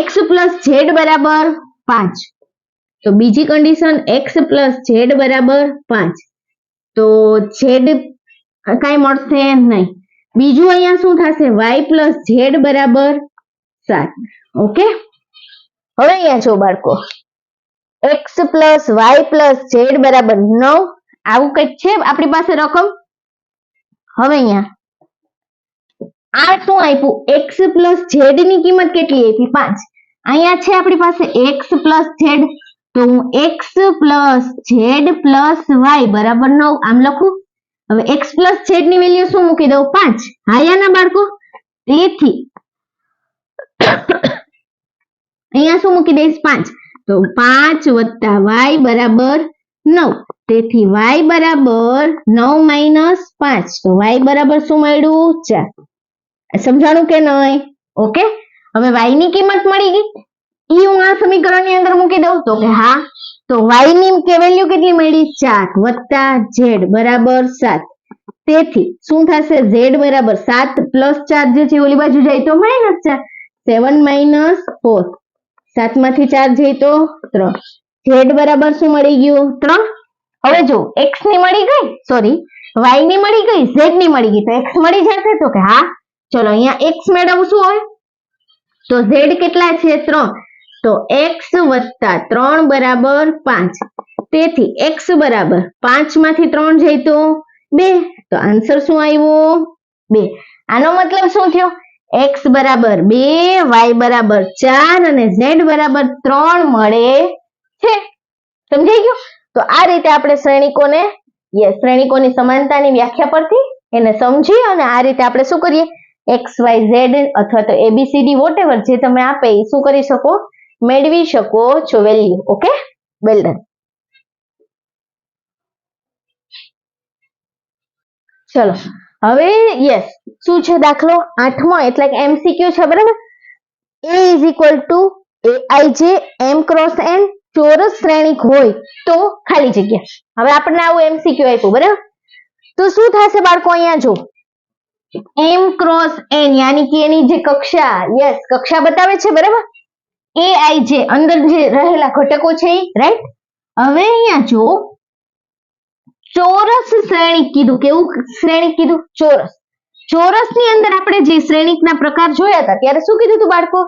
x plus z બરાબર 5. તો બીજી કન્ડિશન x plus z બરાબર 5, તો z કઈ મળશે નહીં. બીજું અહીંયા શું થશે? y plus z બરાબર 7. ઓકે, હવે અહીંયા જો બાળકો x plus y plus z બરાબર 9, આવું કંઈક છે આપણી પાસે રકમ. હવે અહીંયા આ શું આપ્યું? x plus z ની કિંમત કેટલી આપી? 5. અહીંયા છે આપણી પાસે x plus z, તો હું x plus z plus y બરાબર 9 આમ લખું. હવે x plus z ની વેલ્યુ શું મૂકી દઉં? 5. હા યા ના બાળકો? તેથી અહીંયા શું મૂકી દઈશ? 5. તો 5 વત્તા y બરાબર 9, તેથી y બરાબર 9 minus 5, તો y બરાબર શું મળ્યું? 4. સમજાણું કે નહીં? ઓકે, હવે y ની કિંમત મળી ગઈ, ઈ હું આ સમીકરણની અંદર મૂકી દઉં. તો કે હા, તો y ની વેલ્યુ કેટલી મળી? 4 વત્તા z બરાબર 7, તેથી શું થશે? z બરાબર 7 plus 4 જે છે ઓલી બાજુ જાય તો -4, 7 minus 4, 7 માંથી 4 જાય તો 3, z બરાબર શું મળી ગયું? 3. હવે જો x ની મળી ગઈ, સોરી y ની મળી ગઈ, z ની મળી ગઈ, તો x મળી જશે. તો કે હા, ચલો અહીંયા x મેળવશું હવે. તો z કેટલા છે? 3, તો x વત્તા 3 બરાબર 5, તેથી x બરાબર 5 માંથી 3 જાય તો 2, તો આન્સર શું આવ્યો? 2. આનો મતલબ શું થયો? x બરાબર 2, y બરાબર 4 અને z બરાબર 3 મળે છે. સમજાઈ ગયું? તો આ રીતે આપણે શ્રેણીકોની સમાનતાની વ્યાખ્યા પરથી એને સમજી અને આ રીતે આપણે શું કરીએ? x y z અથવા તો abcd વોટેવર જે તમે આપે એ શું કરી શકો? મેળવી શકો છો વેલ્યુ. Okay, well done. ચલો હવે યસ, શું છે દાખલો 8મો, એટલે કે MCQ છે, બરાબર? A is equal to aij m cross n ચોરસ શ્રેણિક હોય તો ખાલી જગ્યા. હવે આપણને આવું MCQ આપ્યું, બરાબર? તો શું થશે બાળકો? અહીંયા જો m cross n યાની કે એની જે કક્ષા, યસ કક્ષા બતાવે છે, બરાબર? aij અંદર જે રહેલા ઘટકો છે એ, રાઈટ? હવે અહીંયા જો ચોરસ શ્રેણિક કીધું. કેવું શ્રેણિક કીધું? ચોરસ. ચોરસની અંદર આપણે જે શ્રેણિકના પ્રકાર જોયા હતા ત્યારે શું કીધું હતું બાળકો?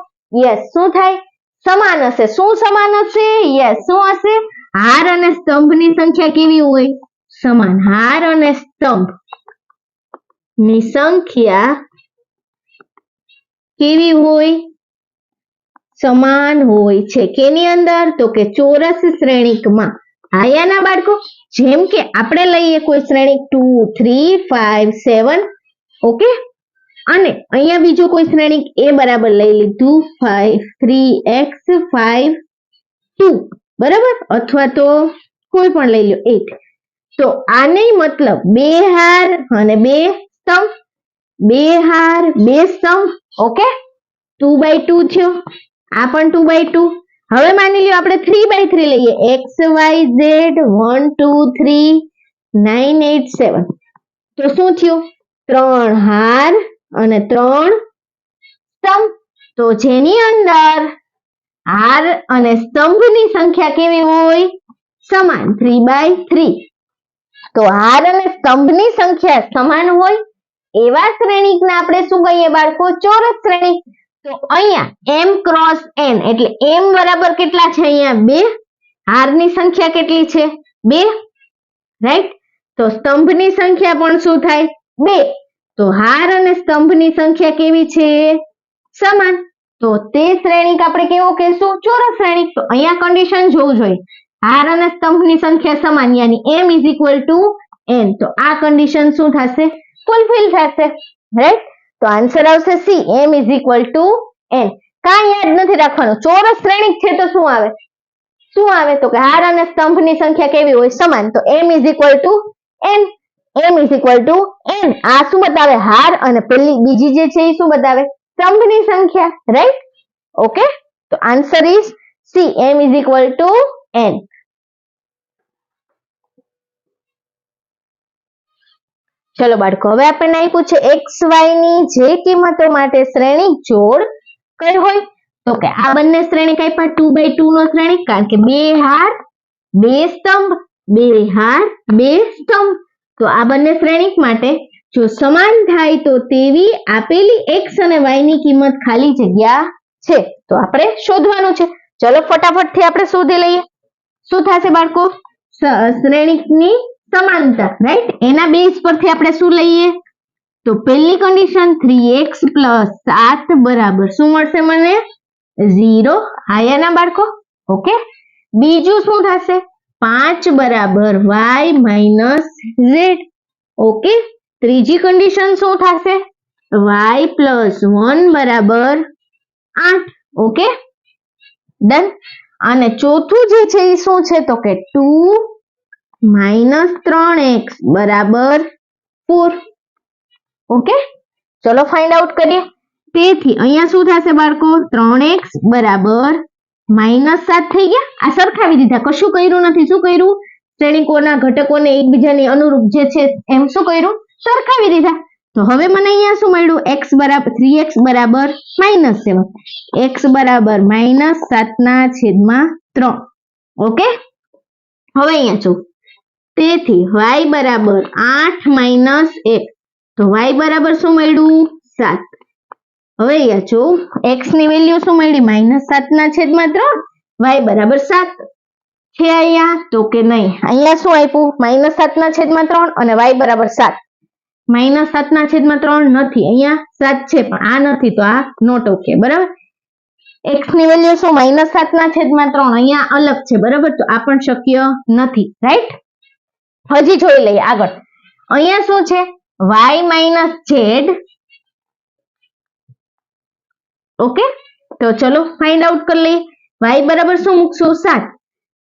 યસ, શું થાય? સમાન હશે. શું સમાન હશે? યસ, શું હશે? હાર અને સ્તંભની સંખ્યા કેવી હોય? સમાન. હાર અને સ્તંભ ની સંખ્યા કેવી હોય? સમાન હોય છે. કેની અંદર? તો કે ચોરસ શ્રેણિકમાં. આયાના બાળકો, જેમ કે આપણે લઈએ કોઈ શ્રેણિક 2 3 5 7, ઓકે, અને અહીંયા બીજો કોઈ શ્રેણિક a બરાબર લઈ લીધું 5 3x 5 2, બરાબર, અથવા તો કોઈ પણ લઈ લો 8. તો આને મતલબ બે હાર અને બે સ્તંભ, બે હાર બે સ્તંભ, ઓકે, 2/2 થયો. આ પણ 2/2. હવે માની લ્યો આપણે 3/3 લઈએ, x y z 1 2 3 9 8 7. તો શું થયું? 3 હાર અને 3 સ્તંભ. તો જેની અંદર હાર અને સ્તંભની સંખ્યા કેવી હોય? સમાન, 3/3. તો હાર અને સ્તંભની સંખ્યા સમાન હોય એવા શ્રેણિકને આપણે શું કહીએ બાળકો? ચોરસ શ્રેણિક. તો અહીંયા m ક્રોસ n એટલે m બરાબર કેટલા છે? અહીંયા 2. હારની સંખ્યા કેટલી છે? 2, રાઈટ? તો સ્તંભની સંખ્યા પણ શું થાય? 2. તો હાર અને સ્તંભની સંખ્યા કેવી છે? સમાન. તો તે શ્રેણિક આપણે કેવો કહેશું? ચોરસ શ્રેણિક. તો અહીંયા કન્ડિશન જોવું જોઈએ, હાર અને સ્તંભની સંખ્યા સમાન, યાની m n. તો આ કન્ડિશન શું થશે? ફૂલફિલ થશે, રાઈટ? તો આન્સર આવશે C, m n. કાંઈ યાદ નથી રાખવાનું, ચોરસ શ્રેણિક છે તો શું આવે? શું આવે? તો કે હાર અને સ્તંભની સંખ્યા કેવી હોય? સમાન. તો m n. m n. આ શું બતાવે? હાર, અને પેલી બીજી જે છે એ શું બતાવે? સ્તંભની સંખ્યા, રાઈટ? ઓકે, તો answer is C, m n. ચલો બાળકો, હવે આપણને આપ્યું છે XY ની જે કિંમતો માટે શ્રેણિક જોડ કઈ હોય? તો કે આ બંને શ્રેણિક આપ્યા 2/2 નો શ્રેણિક, કારણ કે બે હાર બે સ્તંભ, બે હાર બે સ્તંભ. તો આ બંને શ્રેણિક માટે જો સમાન થાય તો તેવી આપેલી x અને y ની કિંમત ખાલી જગ્યા છે. તો આપણે શોધવાનું છે. ચલો ફટાફટથી આપણે શોધી લઈએ. શું થશે બાળકો? શ્રેણિકની સમાનતા, રાઈટ? એના બેઝ પરથી આપણે શું લઈએ? તો પહેલી કન્ડિશન 3x + 7 બરાબર શું મળશે મને? 0. આયાના બાળકો, ઓકે. બીજું શું થશે? 5 બરાબર y - z, ઓકે. ત્રીજી કન્ડિશન શું થશે? y + 1 બરાબર 8, ઓકે, ડન. અને ચોથું જે છે એ શું છે? તો કે 2 - 3x બરાબર 4, ઓકે. ચલો ફાઇન્ડ આઉટ કરીએ. તેથી અહીંયા શું થશે બાળકો? 3x બરાબર -7 થઈ ગયા. આ સરખાવી દીધા, કશું કર્યું નથી. શું કર્યું? શ્રેણિકોના ઘટકોને એકબીજાની અનુરૂપ જે છે એમ શું કર્યું? સરખાવી દીધા. તો હવે મને અહીંયા શું મળ્યું? 3x બરાબર -7, x બરાબર -7/3, ઓકે. હવે અહીંયા જો, તેથી y બરાબર 8 - 1, તો y બરાબર શું મળ્યું? 7. હવે અહીંયા જો, x ની વેલ્યુ શું મળી? -7/3, y બરાબર 7 છે અહીંયા. તો કે નહીં, અહીંયા શું આપ્યું? -7/3 અને y બરાબર 7. -7/3 નથી, અહીંયા 7 છે પણ આ નથી, તો આ નોટ ઓકે, બરાબર. x ની વેલ્યુ શું? -7/3, અહીંયા અલગ છે, બરાબર. તો આ પણ શક્ય નથી, રાઈટ? હજી જોઈ લઈએ આગળ. અહીંયા શું છે? y - z, okay. તો ચલો ફાઇન્ડ આઉટ કરી લઈએ. y બરાબર શું મૂકશું? 7.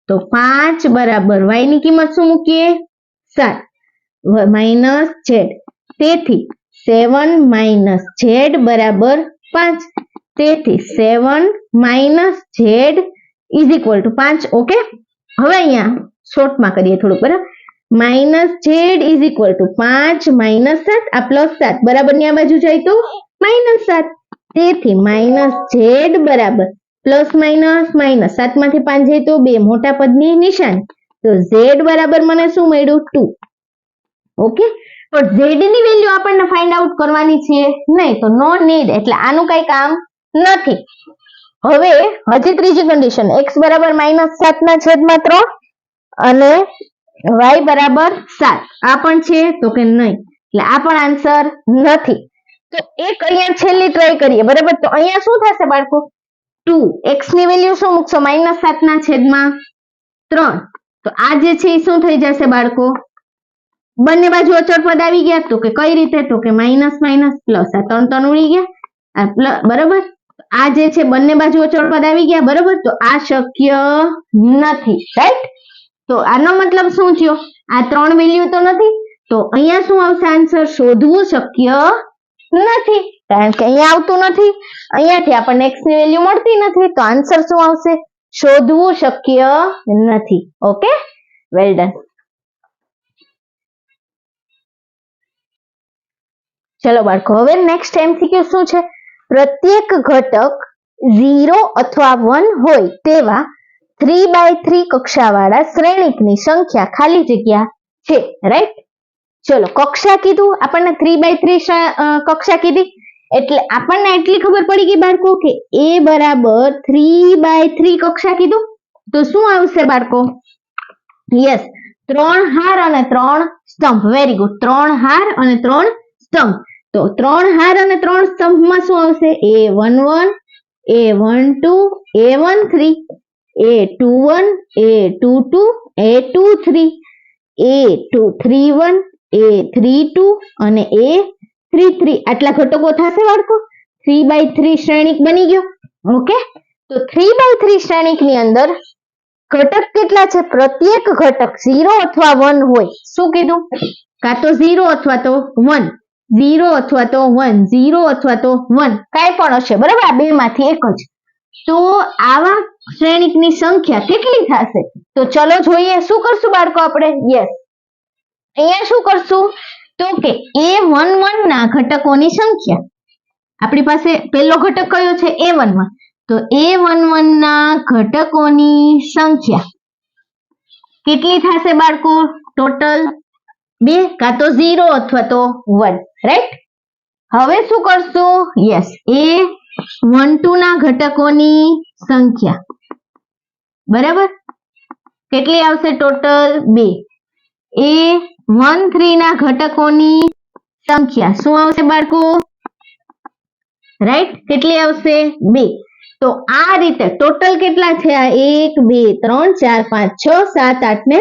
તો 5 બરાબર y ની કિંમત શું મૂકીએ? 7 - z. તેથી 7 - z બરાબર 5. તેથી 7 - z = 5, ઓકે. હવે અહીંયા શોર્ટમાં કરીએ થોડુંક, બરાબર. -z = 5 - 7, આ +7 બરાબરની આ બાજુ જાય તો -7. તેથી -z બરાબર +- 7 માંથી 5 જાય તો 2, મોટા પદની નિશાની. તો z બરાબર મને શું મળ્યું? 2. ઓકે, તો z ની વેલ્યુ આપણને ફાઇન્ડ આઉટ કરવાની છે નહીં, તો નો નીડ, એટલે આનું કઈ કામ નથી. હવે હજી ત્રીજી કન્ડિશન, x બરાબર -7/3 અને y બરાબર 7, આ પણ છે તો કે નહીં, એટલે આ પણ આન્સર નથી. તો એક અહીંયા છેલ્લી ટ્રાય કરીએ, બરાબર. તો અહીંયા શું થશે બાળકો, 2 x ની વેલ્યુ શું મૂકશો, -7/3, તો આ જે છે એ શું થઈ જશે બાળકો, બંને બાજુ અચળ પદ આવી ગયા, તો કે કઈ રીતે, તો કે માઇનસ માઇનસ પ્લસ, આ 3 3 ઉડી ગયા, આ બરાબર. આ જે છે બંને બાજુ અચળ પદ આવી ગયા, બરાબર. તો આ શક્ય નથી, રાઈટ. તો આનો મતલબ શું થયો, આ 3 વેલ્યુ તો નથી, તો અહીંયા શું આવશે આન્સર, શોધવું શક્ય નથી, કારણ કે અહીંયા આવતું નથી, અહીંયાથી આપણને x ની વેલ્યુ મળતી નથી, તો આન્સર શું આવશે, શોધવું શક્ય નથી. Okay, well done. ચલો બાળકો, હવે નેક્સ્ટ MCQ શું છે, પ્રત્યેક ઘટક 0 અથવા 1 હોય તેવા 3x3 કક્ષાવાળા શ્રેણિકની સંખ્યા ખાલી જગ્યા છે, રાઈટ. ચલો, કક્ષા કીધું આપણને, 3x3 કક્ષા કીધી, એટલે આપણને એટલી ખબર પડી ગઈ બાળકો કે a બરાબર 3x3 કક્ષા કીધું, તો શું આવશે બાળકો, યસ, 3 હાર અને 3 સ્તંભ. વેરી ગુડ, 3 હાર અને 3 સ્તંભ. તો 3 હાર અને 3 સ્તંભમાં શું આવશે, a11, a12, a13, a21, a22, a23, a31, a32 અને a33, આટલા ઘટકો થશે બાળકો, 3x3 શ્રેણિક બની ગયો. ઓકે, તો 3x3 શ્રેણિકની અંદર ઘટક કેટલા છે, પ્રત્યેક ઘટક 0 અથવા 1 હોય. શું કીધું, કાં તો 0 અથવા તો 1, 0 અથવા તો 1, 0 અથવા તો 1, કાંઈ પણ હશે, બરાબર. આ બે માંથી એક જ. તો આવા શ્રેણિકની સંખ્યા કેટલી થશે, તો ચલો જોઈએ. શું કરશું બાળકો આપણે, યસ, અહીંયા શું કરશું, તો કે a11 ના ઘટકોની સંખ્યા, આપણી પાસે પહેલો ઘટક કયો છે, a11, તો a11 ના ઘટકોની સંખ્યા કેટલી થશે બાળકો, ટોટલ 2, કાં તો 0 અથવા તો 1, રાઈટ. હવે શું કરશું, યસ, a12 ના ઘટકોની સંખ્યા, બરાબર, કેટલી આવશે, ટોટલ 2. a13 ના ઘટકોની સંખ્યા શું આવશે બાળકો, રાઈટ, કેટલી આવશે, 2. તો આ રીતે ટોટલ કેટલા છે, આ 1 2 3 4 5 6 7 8 ને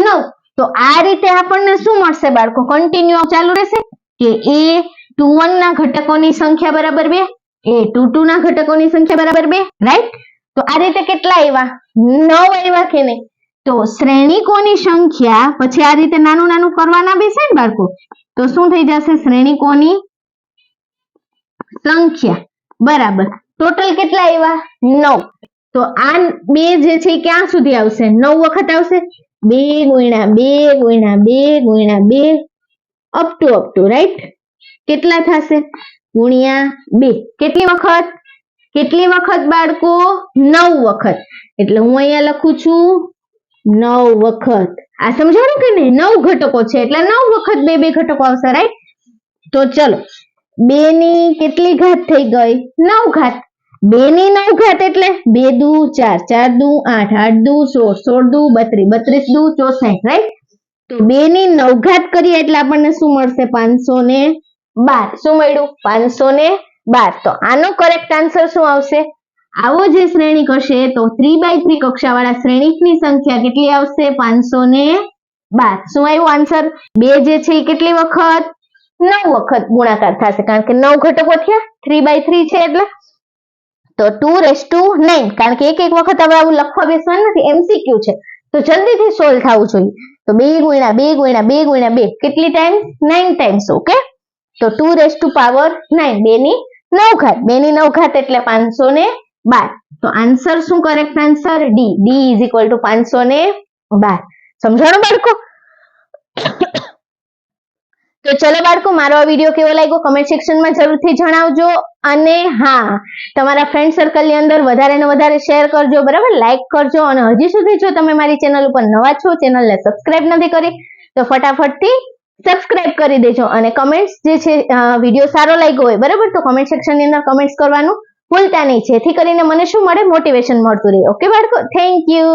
9. તો આ રીતે આપણને શું મળશે બાળકો, કન્ટિન્યુ ચાલુ રહેશે કે a21 ના ઘટકોની સંખ્યા બરાબર 2, a22 ના ઘટકોની સંખ્યા બરાબર 2, રાઈટ. તો આ રીતે કેટલા આવ્યા, 9 આવ્યા કે નહીં. તો શ્રેણિકોની સંખ્યા પછી આ રીતે નાનું નાનું કરવાના બેસે ને બાળકો, તો શું થઈ જશે, શ્રેણિકોની સંખ્યા બરાબર ટોટલ કેટલા આવ્યા, 9. તો આ બે જે છે ક્યાં સુધી આવશે, 9 વખત આવશે, 2 ગુણ્યા 2 ગુણ્યા 2 ગુણ્યા 2 અપ ટુ રાઈટ. કેટલા થશે, ગુણ્યા 2, કેટલી વખત બાળકો, 9 વખત. એટલે હું અહીંયા લખું છું 9 વખત. આ સમજાણું કે નહીં, 9 ઘટકો છે એટલે 9 વખત 2 2 ઘટકો આવશે, રાઈટ. તો ચલો, 2 ની કેટલી ઘાત થઈ ગઈ, 9 ઘાત. 2 ની 9 ઘાત એટલે 2 દુ 4, 4 દુ 8, 8 દુ 16, 16 દુ 32, 32 દુ 64, રાઈટ. તો 2 ની 9 ઘાત કરીએ એટલે આપણને શું મળશે, 512. શું મળ્યું, 512. તો આનો કરેક્ટ આન્સર શું આવશે, આવો જે શ્રેણિક હશે તો 3x3 કક્ષાવાળા શ્રેણિકની સંખ્યા કેટલી આવશે, 512. શું આવ્યું આન્સર, 2 જે છે એ કેટલી વખત, 9 વખત ગુણાકાર થશે, કારણ કે 9 ઘટકો થયા, 3x3 છે એટલે. તો 2⁹, કારણ કે એક વખત હવે આવું લખવા બેસવાનું નથી, MCQ છે તો જલ્દીથી સોલ્વ થવું જોઈએ. તો 2 ગુણ્યા 2 ગુણ્યા 2 ગુણ્યા 2 કેટલી ટાઈમ્સ, 9 ટાઈમ્સ. ઓકે, તો 2⁹ 2 ની 9 ઘાત, 2 ની 9 ઘાત એટલે 512. તો આન્સર શું, correct answer D, D is equal to 512. સમજાણું બાળકો? તો ચલો બાળકો, મારો આ વિડીયો કેવો લાગ્યો કમેન્ટ સેક્શનમાં જરૂરથી જણાવજો. અને હા, તમારા ફ્રેન્ડ સર્કલની અંદર વધારે ને વધારે શેર કરજો, બરાબર, લાઈક કરજો. અને હજી સુધી જો તમે મારી ચેનલ ઉપર નવા છો, ચેનલને સબસ્ક્રાઇબ નથી કરી, તો ફટાફટથી સબસ્ક્રાઇબ કરી દેજો અને કમેન્ટ્સ જે છે વિડીયો સારો લાગ્યો હોય બરાબર તો કમેન્ટ સેક્શનની અંદર કમેન્ટ્સ કરવાનું ભૂલતા નહીં, જેથી કરીને મને શું મળે, મોટિવેશન મળતું રહે. ઓકે બાળકો, થેન્ક યુ.